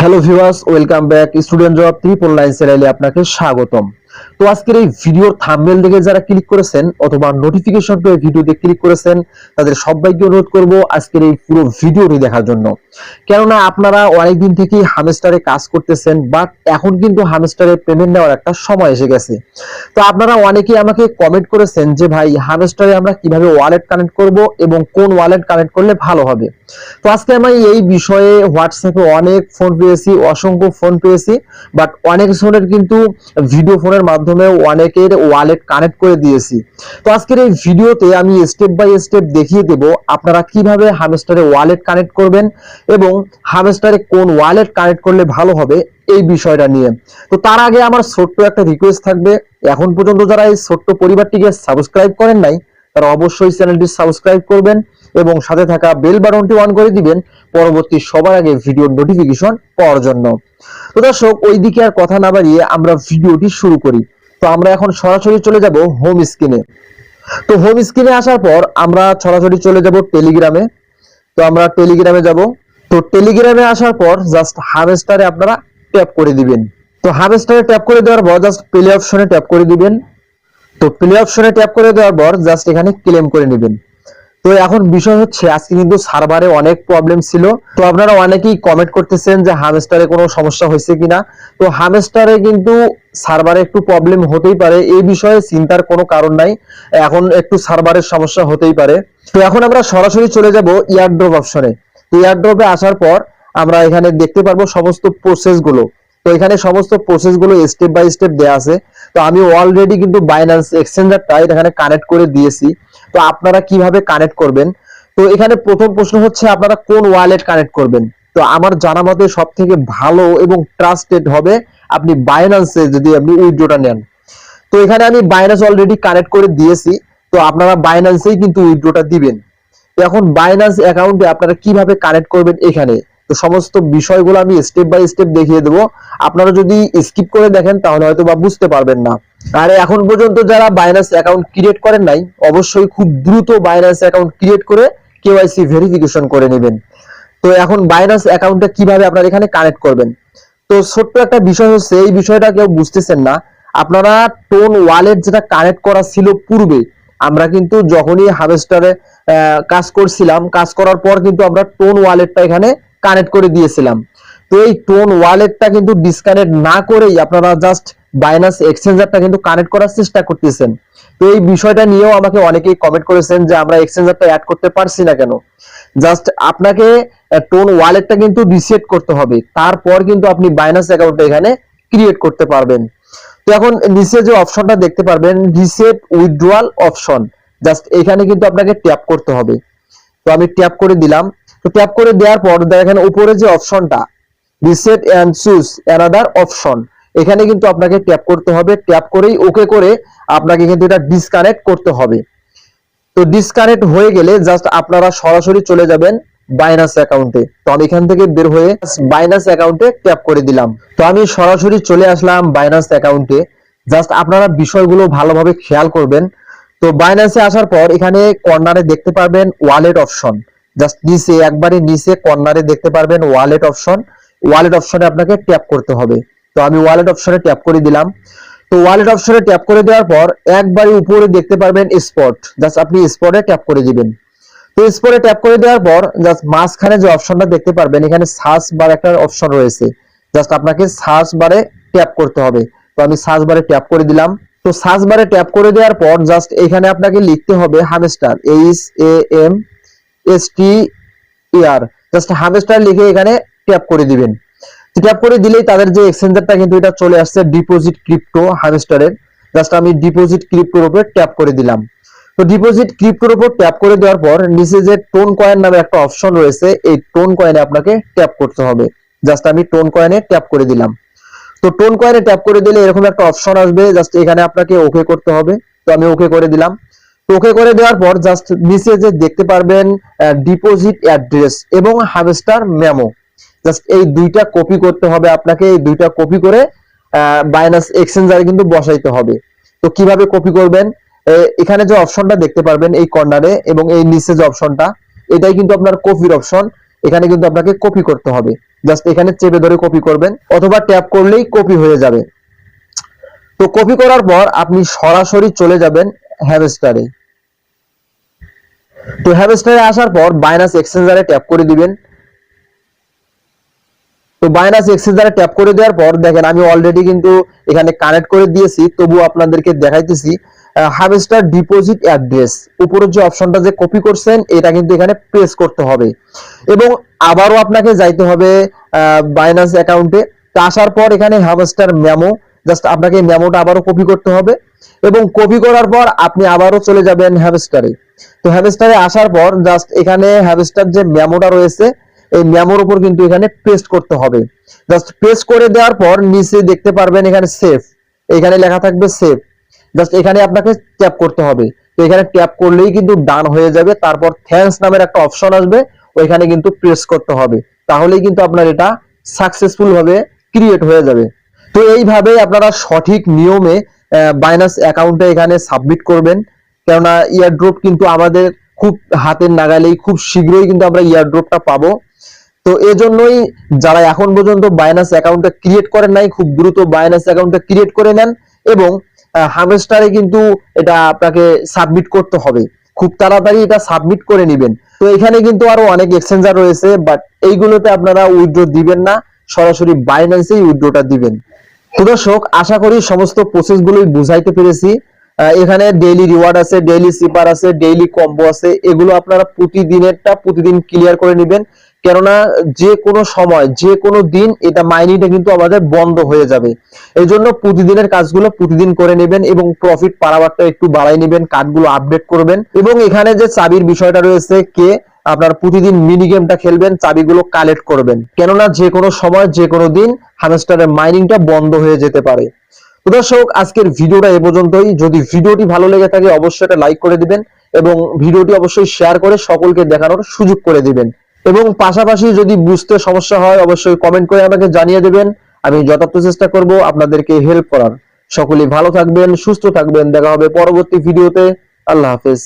Hello viewers, welcome back. Student job 399 চ্যানেলে আপনাকে স্বাগতম। তো আজকের এই ভিডিওর থাম্বনেল দেখে যারা ক্লিক করেছেন অথবা নোটিফিকেশন পেয়ে ভিডিওতে ক্লিক করেছেন তাদের সবাইকে অনুরোধ করব আজকের এই পুরো ভিডিওটি দেখার জন্য। কেননা আপনারা অনেকদিন থেকেই হামস্টারে কাজ করতেছেন, বাট এখন কিন্তু হামস্টারে পেমেন্ট নেওয়ার একটা সময় এসে গেছে। তো আপনারা অনেকেই আমাকে কমেন্ট করেছেন যে ভাই হামস্টারে আমরা কিভাবে ওয়ালেট কানেক্ট করব এবং কোন ওয়ালেট কানেক্ট করলে ভালো হবে। তো আজকে আমি এই বিষয়ে হোয়াটসঅ্যাপে অনেক ফোন পেয়েছি, অসংখ্য ফোন পেয়েছি, বাট অনেক জনের কিন্তু ভিডিও ফোনের মাধ্যমে অনেকের ওয়ালেট কানেক্ট করে দিয়েছি। তো আজকের এই ভিডিওতে আমি স্টেপ বাই স্টেপ দেখিয়ে দেব আপনারা কিভাবে হামস্টারে ওয়ালেট কানেক্ট করবেন এবং হামস্টারে কোন ওয়ালেট কানেক্ট করলে ভালো হবে এই বিষয়টা নিয়ে। তো তার আগে আমার ছোট্ট একটা রিকোয়েস্ট থাকবে, এখন পর্যন্ত যারা এই ছোট্ট পরিবারটিকে সাবস্ক্রাইব করেন নাই তারা অবশ্যই চ্যানেলটি সাবস্ক্রাইব করবেন এবং সাথে থাকা বেল বাটনটি অন করে দিবেন পরবর্তী সবার আগে ভিডিওর নোটিফিকেশন পাওয়ার জন্য। তো দর্শক, ওইদিকে আর কথা না বাড়িয়ে আমরা ভিডিওটি শুরু করি। তো আমরা এখন সরাসরি চলে যাব হোম স্ক্রিনে। তো হোম স্ক্রিনে আসার পর আমরা সরাসরি চলে যাব টেলিগ্রামে। তো আমরা টেলিগ্রামে যাব। তো টেলিগ্রামে আসার পর জাস্ট হামস্টারে আপনারা ট্যাপ করে দিবেন। তো হামস্টারে ট্যাপ করে দেওয়ার পর জাস্ট প্লে অপশনে ট্যাপ করে দিবেন। তো প্লে অপশনে ট্যাপ করে দেওয়ার পর জাস্ট এখানে ক্লেম করে নেবেন। তো এখন বিষয় হচ্ছে আজকে কিন্তু সার্ভারে অনেক প্রবলেম ছিল। তো আপনারা অনেকেই কমেন্ট করতেছেন যে হামস্টারে কোনো সমস্যা হয়েছে কিনা। তো হামস্টারে কিন্তু সার্ভারে একটু প্রবলেম হতেই পারে, এই বিষয়ে চিন্তার কোনো কারণ নাই। এখন একটু সার্ভারের সমস্যা হতেই পারে। তো এখন আমরা সরাসরি চলে যাব এয়ারড্রপ অপশনে। তো এয়ারড্রপে আসার পর আমরা এখানে দেখতে পারবো সমস্ত প্রসেস গুলো। তো এখানে সমস্ত প্রসেস গুলো স্টেপ বাই স্টেপ দেওয়া আছে। তো আমি অলরেডি কিন্তু বাইন্যান্স এক্সচেঞ্জারটা এখানে কানেক্ট করে দিয়েছি। তো আপনারা কিভাবে কানেক্ট করবেন? তো এখানে প্রথম প্রশ্ন হচ্ছে আপনারা কোন ওয়ালেট কানেক্ট করবেন। তো আমার জানা মতে সব থেকে ভালো এবং ট্রাস্টেড হবে আপনি বাইন্যান্সে যদি আপনি উইথড্রটা নেন। তো এখানে আমি বাইন্যান্স অলরেডি কানেক্ট করে দিয়েছি। তো আপনারা বাইন্যান্সেই কিন্তু উইথড্রটা দিবেন। তো এখন বাইন্যান্স অ্যাকাউন্টে আপনারা কিভাবে কানেক্ট করবেন এখানে, তো সমস্ত বিষয়গুলো আমি স্টেপ বাই স্টেপ দেখিয়ে দেবো। আপনারা যদি স্কিপ করে দেখেন তাহলে হয়তো বা বুঝতে পারবেন না। আর এখন পর্যন্ত যারা বাইন্যান্স অ্যাকাউন্ট ক্রিয়েট করেন নাই অবশ্যই খুব দ্রুত বাইন্যান্স অ্যাকাউন্ট ক্রিয়েট করে কেওয়াইসি ভেরিফিকেশন করে নেবেন। তো এখন বাইন্যান্স অ্যাকাউন্টটা কিভাবে আপনারা এখানে কানেক্ট করবেন। তো ছোট্ট একটা বিষয় হচ্ছে, এই বিষয়টা কেউ বুঝতেছেন না। আপনারা টোন ওয়ালেট যেটা কানেক্ট করা ছিল পূর্বে, আমরা কিন্তু যখনই হারভেস্টারে কাজ করছিলাম, কাজ করার পর কিন্তু আমরা টোন ওয়ালেটটা এখানে কানেক্ট করে দিয়েছিলাম। তো এই টোন ওয়ালেটটা কিন্তু ডিসকানেক্ট না করেই আপনারা জাস্ট বাইন্যান্স এক্সচেঞ্জারটা কিন্তু কানেক্ট করার চেষ্টা করতেছেন। তো এই বিষয়টা নিয়েও আমাকে অনেকেই কমেন্ট করেছেন যে আমরা এক্সচেঞ্জারটা অ্যাড করতে পারছি না কেন। জাস্ট আপনাকে টোন ওয়ালেটটা কিন্তু রিসেট করতে হবে, তারপর কিন্তু আপনি বাইন্যান্স অ্যাকাউন্টটা এখানে ক্রিয়েট করতে পারবেন। তো এখন নিচে যে অপশনটা দেখতে পারবেন রিসেট উইথড্রয়াল অপশন, জাস্ট এখানে কিন্তু আপনাকে ট্যাপ করতে হবে। তো আমি ট্যাপ করে দিলাম। তো ট্যাপ করে দেওয়ার পর দেখেন উপরে যে অপশনটা reset and choose another option, এখানে কিন্তু আপনাকে ট্যাপ করতে হবে। ট্যাপ করেই ওকে করে আপনাকে কিন্তু এটা ডিসকানেক্ট করতে হবে। তো ডিসকানেক্ট হয়ে গেলে জাস্ট আপনারা সরাসরি চলে যাবেন বাইন্যান্স অ্যাকাউন্টে। তো আমি এখান থেকে বের হয়ে বাইন্যান্স অ্যাকাউন্টে ট্যাপ করে দিলাম। তো আমি সরাসরি চলে আসলাম বাইন্যান্স অ্যাকাউন্টে। জাস্ট আপনারা বিষয়গুলো ভালোভাবে খেয়াল করবেন। তো বাইন্যান্সে আসার পর এখানে কর্নারে দেখতে পারবেন ওয়ালেট অপশন, জাস্ট নিচে একবারে নিচে কর্নারে দেখতে পারবেন ওয়ালেট অপশন। ওয়ালেট অপশনে আপনাকে ট্যাপ করতে হবে। তো আমি ওয়ালেট অপশনে ট্যাপ করে দিলাম। তো ওয়ালেট অপশনে ট্যাপ করে দেওয়ার পর একবারে উপরে দেখতে পারবেন স্পট, জাস্ট আপনি স্পটে ট্যাপ করে দিবেন। তো স্পটে ট্যাপ করে দেওয়ার পর জাস্ট মাঝখানে যে অপশনটা দেখতে পারবেন এখানে সার্চ বার একটা অপশন রয়েছে, জাস্ট আপনাকে সার্চ বারে ট্যাপ করতে হবে। তো আমি সার্চ বারে ট্যাপ করে দিলাম। তো সার্চ বারে ট্যাপ করে দেওয়ার পর জাস্ট এখানে আপনাকে লিখতে হবে হামস্টার, HAMSTER, জাস্ট হামস্টার লিখে এখানে ট্যাপ করে দিবেন। ট্যাপ করে দিলেই তাদের যে এক্সচেঞ্জারটা কিন্তু এটা চলে আসছে ডিপোজিট ক্রিপ্টো হামস্টারের। জাস্ট আমি ডিপোজিট ক্রিপ্টোর উপর ট্যাপ করে দিলাম। তো ডিপোজিট ক্রিপ্টোর উপর ট্যাপ করে দেওয়ার পর নিচে যে টোন কয়েন নামে একটা অপশন রয়েছে, এই টোন কয়েনে আপনাকে ট্যাপ করতে হবে। জাস্ট আমি টোন কয়েনে ট্যাপ করে দিলাম। তো টোন কয়েনে ট্যাপ করে দিলে এরকম একটা অপশন আসবে, জাস্ট এখানে আপনাকে ওকে করতে হবে। তো আমি ওকে করে দিলাম। তো ওকে করে দেওয়ার পর জাস্ট নিচে যে দেখতে পারবেন ডিপোজিট অ্যাড্রেস এবং হামস্টার মেমো, জাস্ট এই দুইটা কপি করতে হবে আপনাকে। এই দুইটা কপি করে বাইন্যান্স এক্সচেঞ্জারে কিন্তু বসাইতে হবে। তো কিভাবে কপি করবেন, এখানে যে অপশনটা দেখতে পারবেন এই কর্নারে এবং এই নিচে যে অপশনটা, এটাই কিন্তু আপনার কপির অপশন। এখানে কিন্তু আপনাকে কপি করতে হবে। জাস্ট এখানে চেপে ধরে কপি করবেন অথবা ট্যাপ করলেই কপি হয়ে যাবে। তো কপি করার পর আপনি সরাসরি চলে যাবেন হ্যামস্টারে। তো হ্যামস্টারে আসার পর বাইনান্স এক্সচেঞ্জারে ট্যাপ করে দিবেন। তো বাইনান্স এক্সচেঞ্জারে ট্যাপ করে দেওয়ার পর দেখেন আমি অলরেডি কিন্তু এখানে কানেক্ট করে দিয়েছি, তবু আপনাদেরকে দেখাইতেছি হ্যামস্টার ডিপোজিট অ্যাড্রেস উপরের যে অপশনটা যে কপি করছেন এটা কিন্তু এখানে প্রেস করতে হবে এবং আবারও আপনাকে যাইতে হবে বাইনান্স অ্যাকাউন্টে। তো আসার পর এখানে হ্যামস্টার মেমো, জাস্ট আপনাকে মেমোটা আবারও কপি করতে হবে এবং কপি করার পর আপনি আবারও চলে যাবেন হ্যামস্টারে। তো হ্যামস্টারে আসার পর জাস্ট এখানে হ্যামস্টার যে মেমোটা রয়েছে এই মেমোর উপর কিন্তু এখানে পেস্ট করতে হবে। জাস্ট পেস্ট করে দেওয়ার পর নিচে দেখতে পারবেন এখানে সেভ, এখানে লেখা থাকবে সেভ, জাস্ট এখানে আপনাকে ট্যাপ করতে হবে। তো এখানে ট্যাপ করলেই কিন্তু ডান হয়ে যাবে। তারপর থ্যাঙ্কস নামের একটা অপশন আসবে, ওইখানে কিন্তু প্রেস করতে হবে, তাহলেই কিন্তু আপনার এটা সাকসেসফুল ভাবে ক্রিয়েট হয়ে যাবে। তো এইভাবে আপনারা সঠিক নিয়মে বাইনান্স অ্যাকাউন্টে এখানে সাবমিট করবেন, কেননা ইয়ারড্রপ কিন্তু আমাদের খুব হাতের নাগালেই খুব শীঘ্রই কিন্তু আমরা ইয়ারড্রপটা পাবো। তো এজন্যই যারা এখন পর্যন্ত বাইনান্স অ্যাকাউন্টটা ক্রিয়েট করেন নাই, খুব দ্রুত বাইনান্স অ্যাকাউন্টটা ক্রিয়েট করে নেন এবং হামস্টারে কিন্তু এটা আপনাকে সাবমিট করতে হবে, খুব তাড়াতাড়ি এটা সাবমিট করে নেবেন। তো এখানে কিন্তু আরো অনেক এক্সচেঞ্জার রয়েছে, বাট এইগুলোতে আপনারা উইথড্র দিবেন না, সরাসরি বাইন্যান্সেই উইথড্রটা দিবেন। তো দর্শক, আশা করি সমস্ত প্রসেস গুলোই বুঝাইতে পেরেছি। এখানে ডেইলি রিওয়ার্ড আছে, ডেইলি সিপার আছে, ডেইলি কম্বো আছে, এগুলো আপনারা প্রতিদিনেরটা প্রতিদিন ক্লিয়ার করে নেবেন, কেননা যে কোনো সময় যে কোনো দিন এটা মাইনিংটা কিন্তু আমাদের বন্ধ হয়ে যাবে। এই জন্য প্রতিদিনের কাজগুলো প্রতিদিন করে নেবেন এবং প্রফিট পারাবারটা একটু বাড়াই নেবেন, কার্ডগুলো আপডেট করবেন এবং এখানে যে চাবির বিষয়টা রয়েছে কে আপনার প্রতিদিন মিনি গেমটা খেলবেন, চাবিগুলো কালেক্ট করবেন, কেননা যে কোনো সময় যে কোনো দিন হ্যামস্টারের মাইনিংটা বন্ধ হয়ে যেতে পারে। তো দর্শক, আজকের ভিডিওটা এ পর্যন্তই। যদি ভিডিওটি ভালো লেগে থাকে অবশ্যই এটা লাইক করে দিবেন এবং ভিডিওটি অবশ্যই শেয়ার করে সকলকে দেখানোর সুযোগ করে দিবেন এবং পাশাপাশি যদি বুঝতে সমস্যা হয় অবশ্যই কমেন্ট করে আমাকে জানিয়ে দেবেন, আমি যথার্থ চেষ্টা করব আপনাদেরকে হেল্প করার। সকলেই ভালো থাকবেন, সুস্থ থাকবেন, দেখা হবে পরবর্তী ভিডিওতে। আল্লাহ হাফেজ।